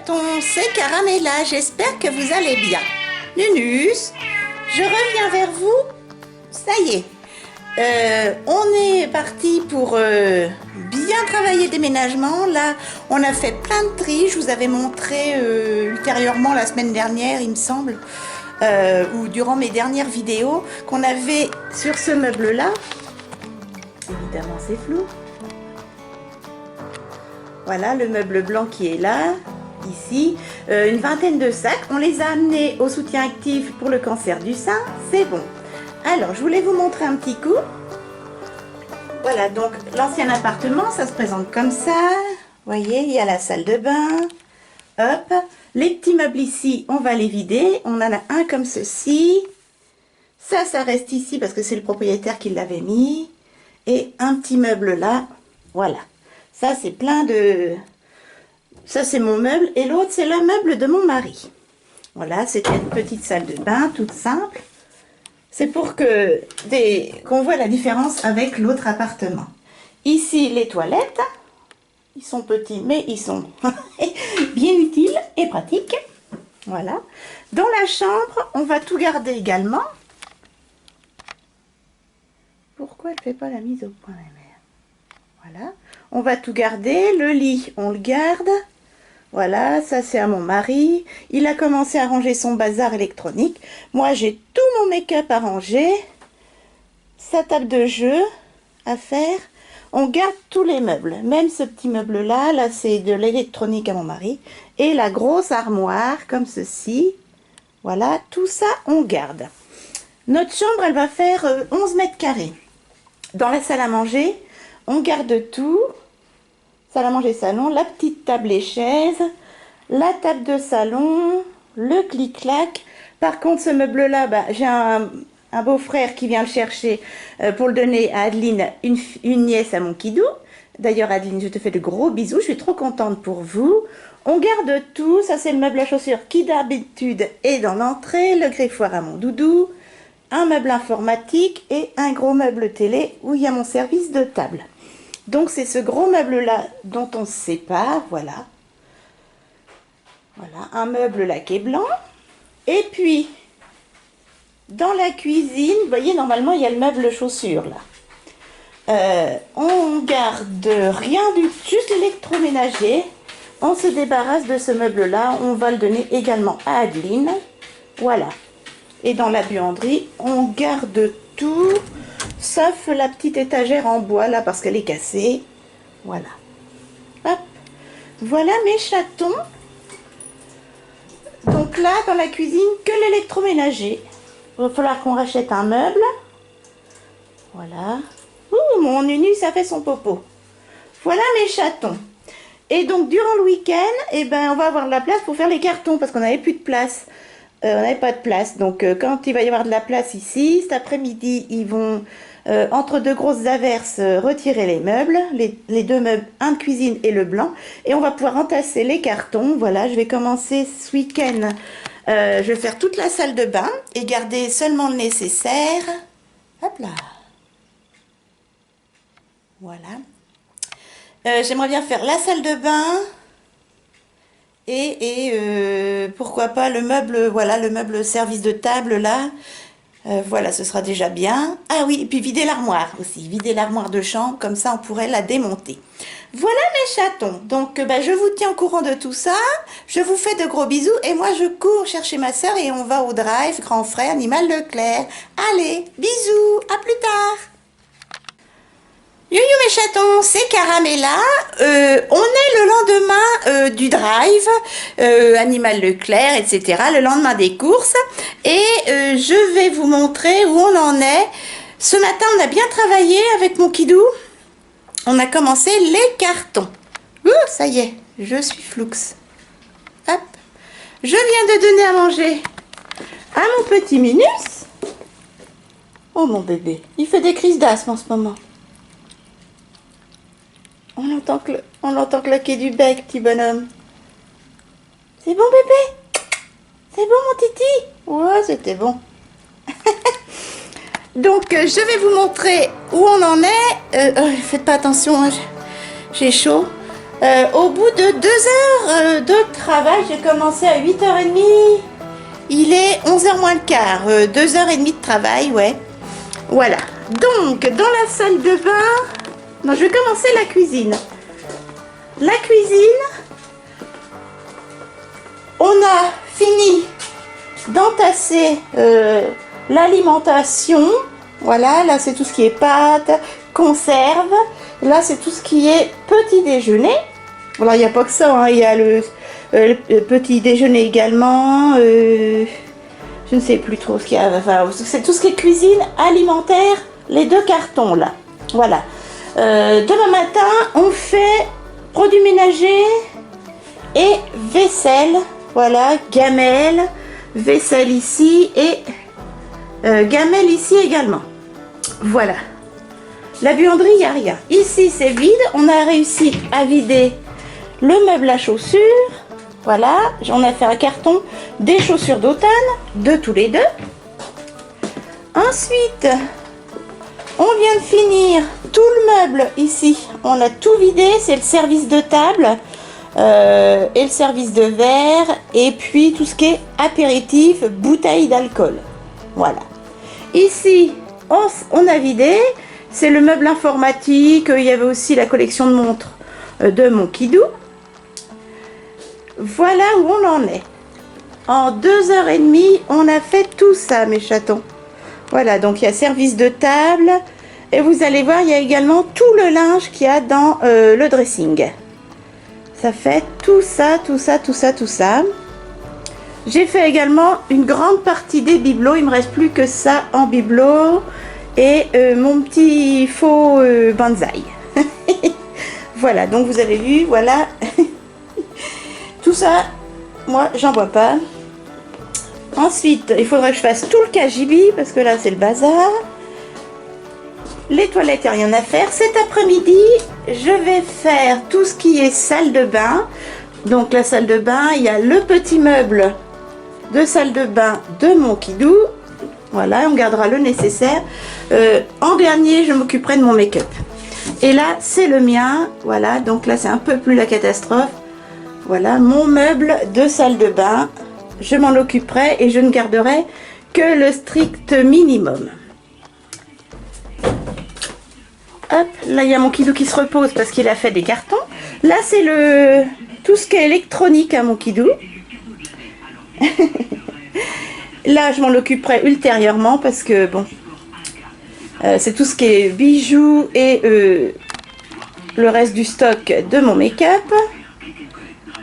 chatons, c'est Caramella, j'espère que vous allez bien. Nunus, je reviens vers vous, ça y est, on est parti pour bien travailler le déménagement. Là, on a fait plein de tri, je vous avais montré ultérieurement la semaine dernière, il me semble, ou durant mes dernières vidéos, qu'on avait sur ce meuble-là. Évidemment, c'est flou. Voilà le meuble blanc qui est là, ici. Une vingtaine de sacs. On les a amenés au soutien actif pour le cancer du sein. C'est bon. Alors, je voulais vous montrer un petit coup. Voilà, donc l'ancien appartement, ça se présente comme ça. Vous voyez, il y a la salle de bain. Hop. Les petits meubles ici, on va les vider. On en a un comme ceci. Ça reste ici parce que c'est le propriétaire qui l'avait mis. Et un petit meuble là. Voilà. Ça, c'est plein de... Ça, c'est mon meuble. Et l'autre, c'est le meuble de mon mari. Voilà, c'était une petite salle de bain, toute simple. C'est pour que qu'on voit la différence avec l'autre appartement. Ici, les toilettes. Ils sont petits, mais ils sont bien utiles et pratiques. Voilà. Dans la chambre, on va tout garder également. Pourquoi elle ne fait pas la mise au point, la mère? Voilà. On va tout garder. Le lit, on le garde. Voilà, ça c'est à mon mari. Il a commencé à ranger son bazar électronique. Moi, j'ai tout mon make-up à ranger. Sa table de jeu à faire. On garde tous les meubles. Même ce petit meuble-là, là, c'est de l'électronique à mon mari. Et la grosse armoire, comme ceci. Voilà, tout ça, on garde. Notre chambre, elle va faire 11 mètres carrés. Dans la salle à manger, on garde tout. Salle à manger, salon, la petite table et chaise, la table de salon, le clic-clac. Par contre, ce meuble-là, j'ai un beau-frère qui vient le chercher pour le donner à Adeline, une nièce à mon kidou. D'ailleurs, Adeline, je te fais de gros bisous, je suis trop contente pour vous. On garde tout, ça c'est le meuble à chaussures qui d'habitude est dans l'entrée, le greffoir à mon doudou, un meuble informatique et un gros meuble télé où il y a mon service de table. Donc, c'est ce gros meuble-là dont on se sépare, voilà. Voilà, un meuble laqué blanc. Et puis, dans la cuisine, vous voyez, normalement, il y a le meuble chaussures, là. On garde rien du tout, juste l'électroménager. On se débarrasse de ce meuble-là. On va le donner également à Adeline. Voilà. Et dans la buanderie, on garde tout... sauf la petite étagère en bois là parce qu'elle est cassée. Voilà. Hop. Voilà mes chatons. Donc là dans la cuisine que l'électroménager. Il va falloir qu'on rachète un meuble. Voilà. Ouh, mon Nunu ça fait son popo. Voilà mes chatons. Et donc durant le week-end, eh ben, on va avoir de la place pour faire les cartons parce qu'on n'avait plus de place. On n'avait pas de place, donc quand il va y avoir de la place ici, cet après-midi, ils vont, entre deux grosses averses, retirer les meubles, les deux meubles, un de cuisine et le blanc, et on va pouvoir entasser les cartons. Voilà, je vais commencer ce week-end, je vais faire toute la salle de bain et garder seulement le nécessaire. Hop là. Voilà. J'aimerais bien faire la salle de bain. Et pourquoi pas le meuble, voilà, le meuble service de table là, voilà, ce sera déjà bien. Ah oui, et puis vider l'armoire aussi, vider l'armoire de chambre, comme ça on pourrait la démonter. Voilà mes chatons, donc je vous tiens au courant de tout ça, je vous fais de gros bisous et moi je cours chercher ma soeur et on va au drive, grand frère Animal Leclerc. Allez, bisous, à plus tard. Youhou mes chatons, c'est Caramella. On est le lendemain du drive, Animal Leclerc, etc. Le lendemain des courses. Et je vais vous montrer où on en est. Ce matin, on a bien travaillé avec mon kidou. On a commencé les cartons. Ouh, ça y est, je suis floux. Hop. Je viens de donner à manger à mon petit Minus. Oh mon bébé, il fait des crises d'asthme en ce moment. On l'entend claquer du bec, petit bonhomme. C'est bon, bébé? C'est bon, mon titi? Ouais, c'était bon. Donc, je vais vous montrer où on en est. Faites pas attention, hein, j'ai chaud. Au bout de 2 heures de travail, j'ai commencé à 8h30. Il est 11h moins le quart. 2h30 de travail, ouais. Voilà. Donc, dans la salle de bain, non, je vais commencer la cuisine. La cuisine, on a fini d'entasser l'alimentation. Voilà, là c'est tout ce qui est pâtes, conserve. Là c'est tout ce qui est petit déjeuner. Alors il n'y a pas que ça, hein. Il y a le petit déjeuner également. Je ne sais plus trop ce qu'il y a. Enfin, c'est tout ce qui est cuisine alimentaire, les 2 cartons là. Voilà. Demain matin, on fait produits ménagers et vaisselle. Voilà, gamelle, vaisselle ici et gamelle ici également. Voilà. La buanderie, il n'y a rien. Ici, c'est vide. On a réussi à vider le meuble à chaussures. Voilà. On a fait un carton des chaussures d'automne, de tous les deux. Ensuite, on vient de finir tout le meuble ici. On a tout vidé. C'est le service de table et le service de verre. Et puis, tout ce qui est apéritif, bouteille d'alcool. Voilà. Ici, on a vidé. C'est le meuble informatique. Il y avait aussi la collection de montres de mon Kidou. Voilà où on en est. En 2h30, on a fait tout ça, mes chatons. Voilà, donc il y a service de table. Et vous allez voir, il y a également tout le linge qu'il y a dans le dressing. Ça fait tout ça, tout ça, tout ça, tout ça. J'ai fait également une grande partie des bibelots. Il me reste plus que ça en bibelot. Et mon petit faux bonsaï. Voilà, donc vous avez vu, voilà. Tout ça, moi, j'en bois pas. Ensuite, il faudrait que je fasse tout le cagibi, parce que là, c'est le bazar. Les toilettes, il n'y a rien à faire. Cet après-midi, je vais faire tout ce qui est salle de bain. Donc, la salle de bain, il y a le petit meuble de salle de bain de mon Kidou. Voilà, on gardera le nécessaire. En dernier, je m'occuperai de mon make-up. Et là, c'est le mien. Voilà, donc là, c'est un peu plus la catastrophe. Voilà, mon meuble de salle de bain. Je m'en occuperai et je ne garderai que le strict minimum. Hop, là, il y a mon Kidou qui se repose parce qu'il a fait des cartons. Là, c'est tout ce qui est électronique à mon Kidou. Là, je m'en occuperai ultérieurement parce que, bon, c'est tout ce qui est bijoux et le reste du stock de mon make-up.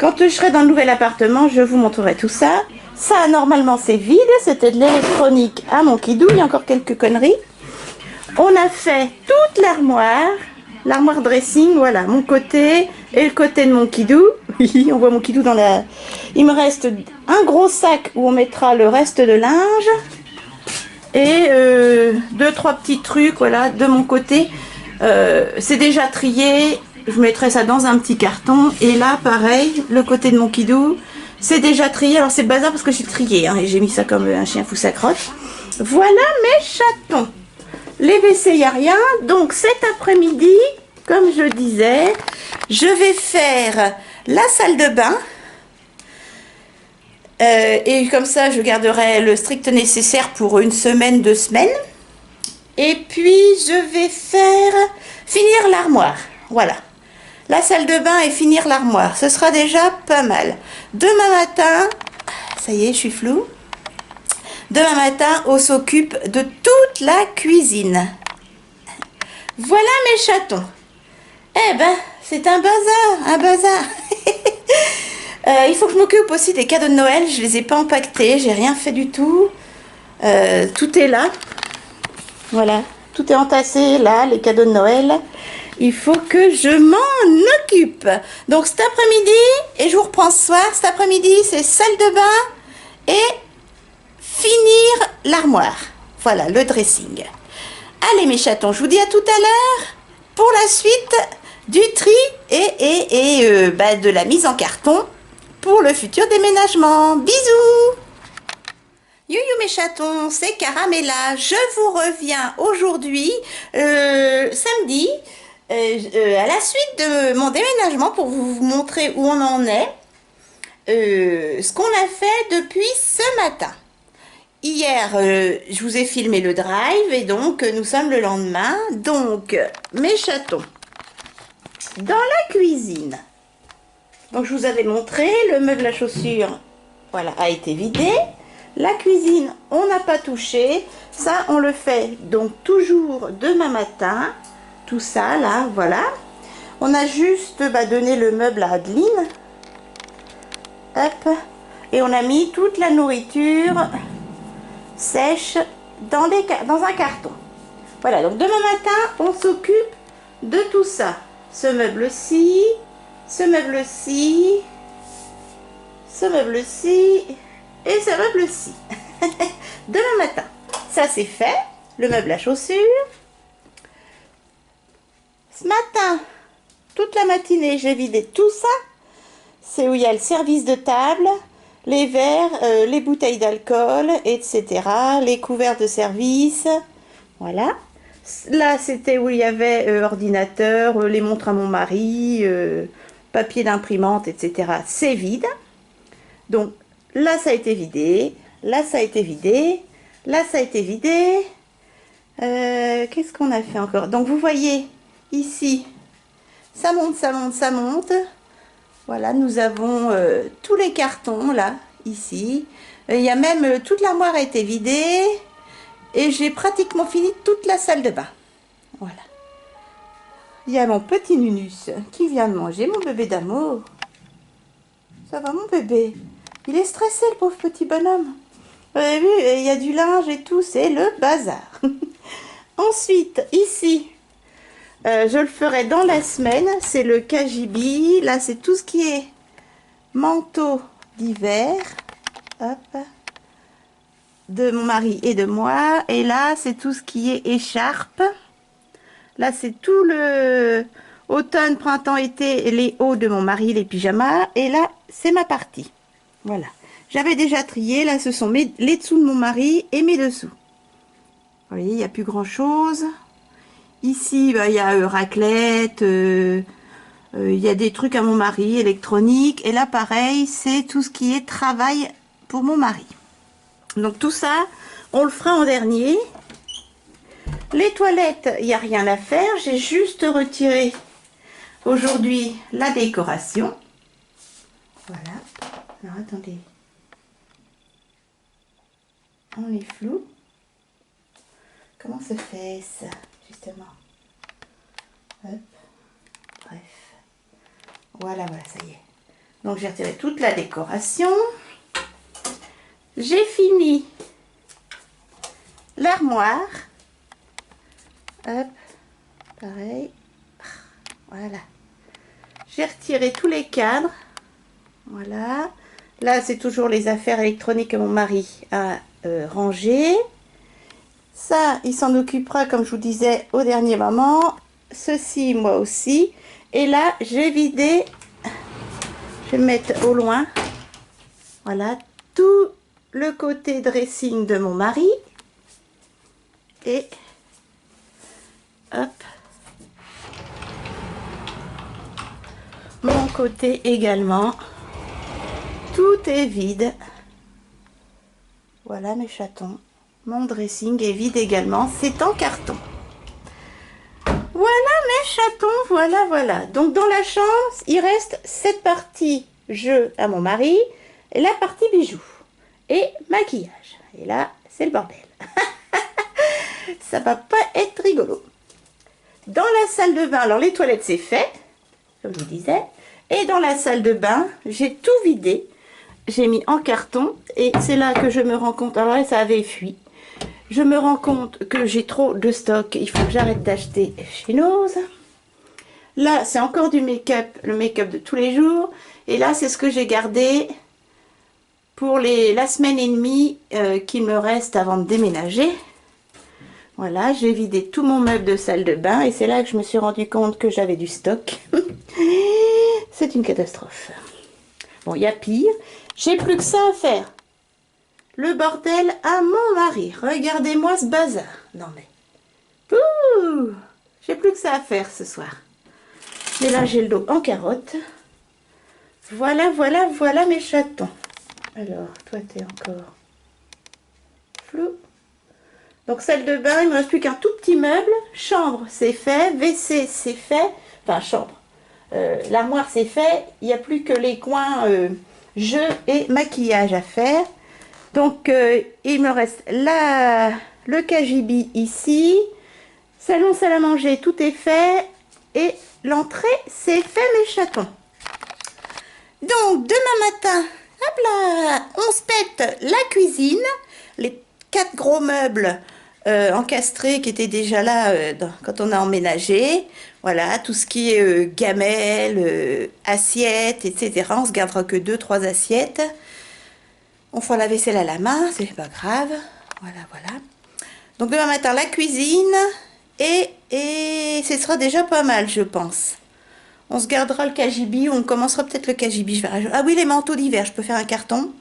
Quand je serai dans le nouvel appartement, je vous montrerai tout ça. Ça, normalement, c'est vide. C'était de l'électronique à mon Kidou. Il y a encore quelques conneries. On a fait toute l'armoire dressing, voilà, mon côté et le côté de mon Kidou. Oui, on voit mon Kidou dans la... Il me reste un gros sac où on mettra le reste de linge. Et 2-3 petits trucs, voilà, de mon côté. C'est déjà trié. Je mettrai ça dans un petit carton. Et là, pareil, le côté de mon Kidou, c'est déjà trié. Alors, c'est le bazar parce que j'ai trié, hein, et j'ai mis ça comme un chien fou sa crotte. Voilà mes chatons. Les WC, il n'y a rien. Donc, cet après-midi, comme je disais, je vais faire la salle de bain. Et comme ça, je garderai le strict nécessaire pour une semaine, 2 semaines. Et puis, je vais finir l'armoire. Voilà. La salle de bain et finir l'armoire. Ce sera déjà pas mal. Demain matin, ça y est, je suis floue. Demain matin, on s'occupe de toute la cuisine. Voilà mes chatons. Eh ben, c'est un bazar, un bazar. Il faut que je m'occupe aussi des cadeaux de Noël. Je les ai pas empaquetés, j'ai rien fait du tout. Tout est là. Voilà, tout est entassé là, les cadeaux de Noël. Il faut que je m'en occupe. Donc cet après-midi, et je vous reprends ce soir, cet après-midi, c'est salle de bain et finir l'armoire. Voilà, le dressing. Allez mes chatons, je vous dis à tout à l'heure pour la suite du tri et de la mise en carton pour le futur déménagement. Bisous! You mes chatons, c'est Caramella. Je vous reviens aujourd'hui, samedi, À la suite de mon déménagement, pour vous montrer où on en est, ce qu'on a fait depuis ce matin. Hier, je vous ai filmé le drive et donc nous sommes le lendemain. Donc, mes chatons, dans la cuisine. Donc, je vous avais montré, le meuble à chaussures, voilà, a été vidé. La cuisine, on n'a pas touché. Ça, on le fait donc toujours demain matin. Tout ça, là, voilà. On a juste donné le meuble à Adeline. Hop. Et on a mis toute la nourriture sèche dans un carton. Voilà, donc demain matin, on s'occupe de tout ça. Ce meuble-ci, ce meuble-ci, ce meuble-ci et ce meuble-ci. Demain matin, ça c'est fait. Le meuble à chaussures. Ce matin, toute la matinée, j'ai vidé tout ça. C'est où il y a le service de table, les verres, les bouteilles d'alcool, etc. Les couverts de service. Voilà. Là, c'était où il y avait ordinateur, les montres à mon mari, papier d'imprimante, etc. C'est vide. Donc, là, ça a été vidé. Là, ça a été vidé. Là, ça a été vidé. Qu'est-ce qu'on a fait encore? Donc, vous voyez, ici, ça monte, ça monte, ça monte. Voilà, nous avons tous les cartons, là, ici. Il y a même, toute l'armoire a été vidée. Et j'ai pratiquement fini toute la salle de bain. Voilà. Il y a mon petit Nunus qui vient de manger, mon bébé d'amour. Ça va, mon bébé? Il est stressé, le pauvre petit bonhomme. Vous avez vu, il y a du linge et tout, c'est le bazar. Ensuite, ici, je le ferai dans la semaine. C'est le KGB. Là, c'est tout ce qui est manteau d'hiver. Hop. De mon mari et de moi. Et là, c'est tout ce qui est écharpe. Là, c'est tout le automne, printemps, été, les hauts de mon mari, les pyjamas. Et là, c'est ma partie. Voilà. J'avais déjà trié. Là, ce sont les dessous de mon mari et mes dessous. Vous voyez, il n'y a plus grand-chose. Ici, il y a raclette. Il y a des trucs à mon mari, électronique. Et là, pareil, c'est tout ce qui est travail pour mon mari. Donc tout ça, on le fera en dernier. Les toilettes, il n'y a rien à faire. J'ai juste retiré aujourd'hui la décoration. Voilà. Alors attendez. On est flou. Comment se fait ça, justement? Hop. Bref. Voilà, voilà, ça y est. Donc j'ai retiré toute la décoration. J'ai fini l'armoire. Hop, pareil. Voilà. J'ai retiré tous les cadres. Voilà. Là, c'est toujours les affaires électroniques que mon mari a rangées. Ça, il s'en occupera, comme je vous disais, au dernier moment. Ceci, moi aussi. Et là, j'ai vidé. Je vais me mettre au loin. Voilà, tout le côté dressing de mon mari. Et hop, mon côté également. Tout est vide. Voilà mes chatons. Mon dressing est vide également. C'est en carton. Voilà mes chatons. Voilà, voilà. Donc dans la chambre, il reste cette partie jeu à mon mari. Et la partie bijoux. Et maquillage. Et là, c'est le bordel. Ça va pas être rigolo. Dans la salle de bain, alors les toilettes c'est fait, comme je vous disais. Et dans la salle de bain, j'ai tout vidé. J'ai mis en carton. Et c'est là que je me rends compte, alors là ça avait fui. Je me rends compte que j'ai trop de stock. Il faut que j'arrête d'acheter chez Nose. Là, c'est encore du make-up, le make-up de tous les jours. Et là, c'est ce que j'ai gardé pour la semaine et demie qu'il me reste avant de déménager. Voilà, j'ai vidé tout mon meuble de salle de bain et c'est là que je me suis rendu compte que j'avais du stock. C'est une catastrophe. Bon, il y a pire. J'ai plus que ça à faire. Le bordel à mon mari. Regardez-moi ce bazar. Non mais... Ouh, j'ai plus plus que ça à faire ce soir. Mélanger le dos en carotte. Voilà, voilà, voilà mes chatons. Alors, toi, t'es encore flou. Donc, salle de bain, il me reste plus qu'un tout petit meuble. Chambre, c'est fait. WC, c'est fait. Enfin, chambre. L'armoire, c'est fait. Il n'y a plus que les coins jeux et maquillage à faire. Donc, il me reste là le cagibi ici. Salon, salle à manger, tout est fait. Et l'entrée, c'est fait, mes chatons. Donc, demain matin, hop là, on se pète la cuisine. Les 4 gros meubles encastrés qui étaient déjà là quand on a emménagé. Voilà, tout ce qui est gamelles, assiettes, etc. On se gardera que 2-3 assiettes. On fera la vaisselle à la main, c'est pas grave. Voilà, voilà. Donc demain matin, la cuisine. Et ce sera déjà pas mal, je pense. On se gardera le cagibi, on commencera peut-être le cagibi. Ah oui, les manteaux d'hiver, je peux faire un carton.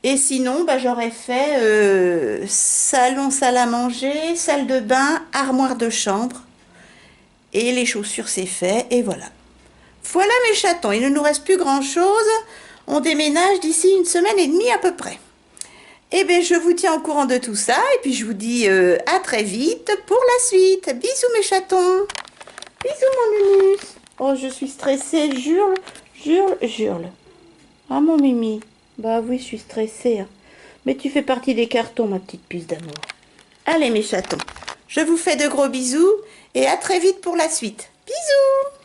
Et sinon, bah, j'aurais fait salon, salle à manger, salle de bain, armoire de chambre. Et les chaussures, c'est fait. Et voilà. Voilà mes chatons, il ne nous reste plus grand-chose. On déménage d'ici 1 semaine et demie à peu près. Eh bien, je vous tiens au courant de tout ça. Et puis, je vous dis à très vite pour la suite. Bisous mes chatons. Bisous mon Nunus. Oh, je suis stressée. Jurle, jurle, jurle. Ah, mon Mimi. Bah oui, je suis stressée. Hein. Mais tu fais partie des cartons, ma petite puce d'amour. Allez mes chatons, je vous fais de gros bisous et à très vite pour la suite. Bisous!